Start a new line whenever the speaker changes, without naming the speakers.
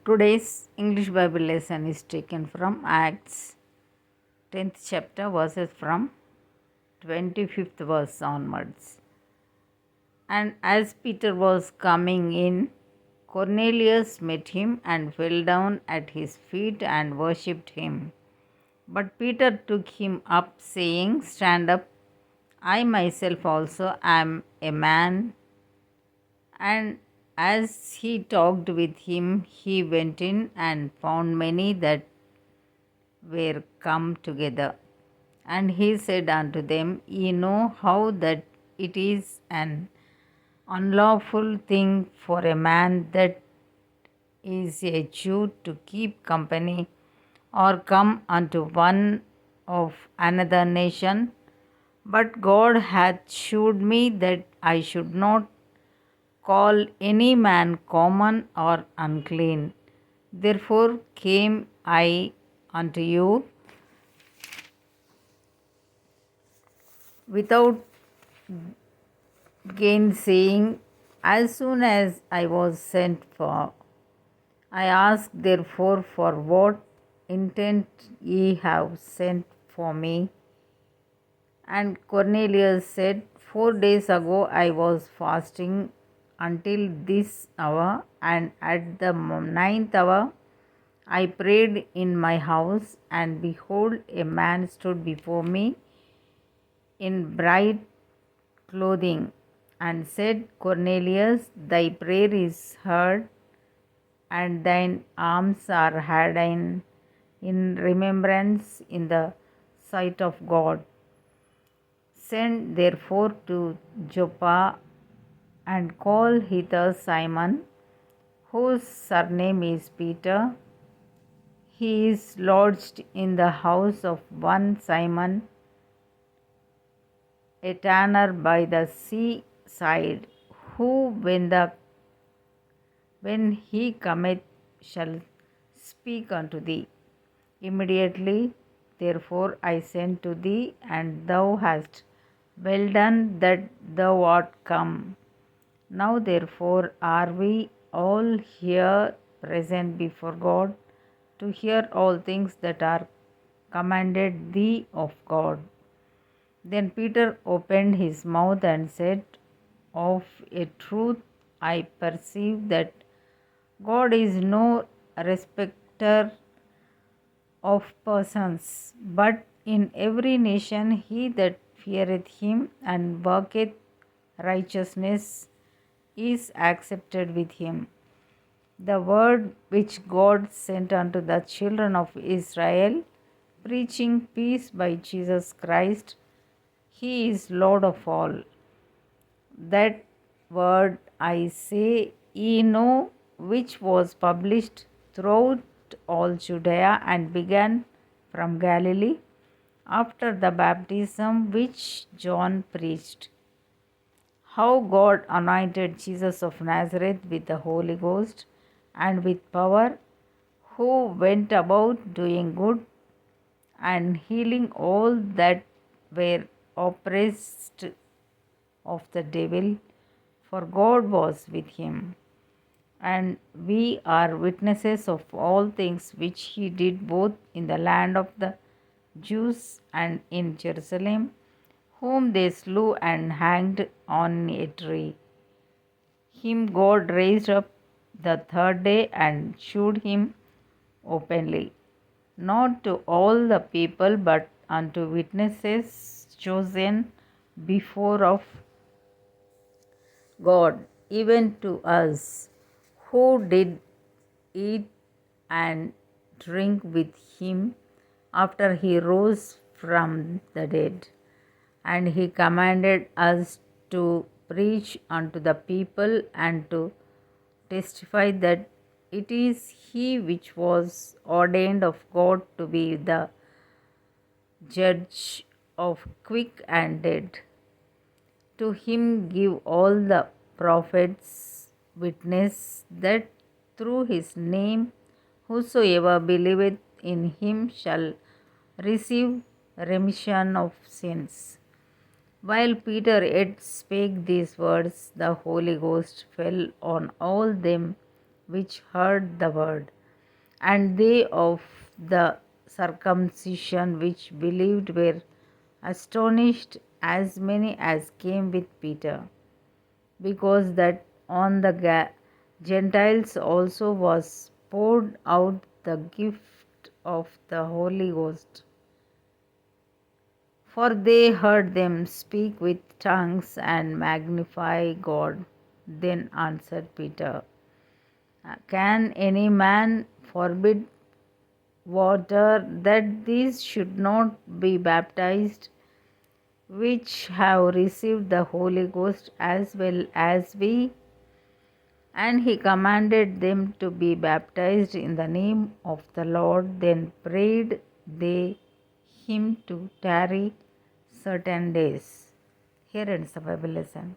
Today's English Bible lesson is taken from Acts 10th chapter, verses from 25th verse onwards. And as Peter was coming in, Cornelius met him and fell down at his feet and worshipped him. But Peter took him up, saying, "Stand up, I myself also am a man." And as he talked with him, he went in and found many that were come together. And he said unto them, Ye know how that it is an unlawful thing for a man that is a Jew to keep company or come unto one of another nation. But God hath shewed me that I should not call any man common or unclean. Therefore came I unto you without gainsaying, as soon as I was sent for. I asked therefore for what intent ye have sent for me. And Cornelius said, 4 days ago I was fasting until this hour, and at the ninth hour I prayed in my house, and behold, a man stood before me in bright clothing, and said, Cornelius, thy prayer is heard, and thine alms are had in remembrance in the sight of God. Send therefore to Joppa, and call hither Simon, whose surname is Peter. He is lodged in the house of one Simon, a tanner by the sea side, who when he cometh shall speak unto thee. Immediately therefore I sent to thee, and thou hast well done that thou art come. Now therefore are we all here present before God to hear all things that are commanded thee of God. Then Peter opened his mouth and said, Of a truth I perceive that God is no respecter of persons, but in every nation he that feareth him and worketh righteousness is accepted with him. The word which God sent unto the children of Israel, preaching peace by Jesus Christ, he is Lord of all. That word I say ye know, which was published throughout all Judea and began from Galilee, after the baptism which John preached, how God anointed Jesus of Nazareth with the Holy Ghost and with power, who went about doing good and healing all that were oppressed of the devil, for God was with him. And we are witnesses of all things which he did both in the land of the Jews and in Jerusalem, whom they slew and hanged on a tree. Him God raised up the third day and shewed him openly, not to all the people, but unto witnesses chosen before of God, even to us, who did eat and drink with him after he rose from the dead. And he commanded us to preach unto the people and to testify that it is he which was ordained of God to be the judge of quick and dead. To him give all the prophets witness that through his name whosoever believeth in him shall receive remission of sins. While Peter yet spake these words, the Holy Ghost fell on all them which heard the word. And they of the circumcision which believed were astonished, as many as came with Peter, because that on the Gentiles also was poured out the gift of the Holy Ghost. For they heard them speak with tongues and magnify God. Then answered Peter, Can any man forbid water that these should not be baptized, which have received the Holy Ghost as well as we? And he commanded them to be baptized in the name of the Lord. Then prayed they him to tarry certain days. Here ends the Bible lesson.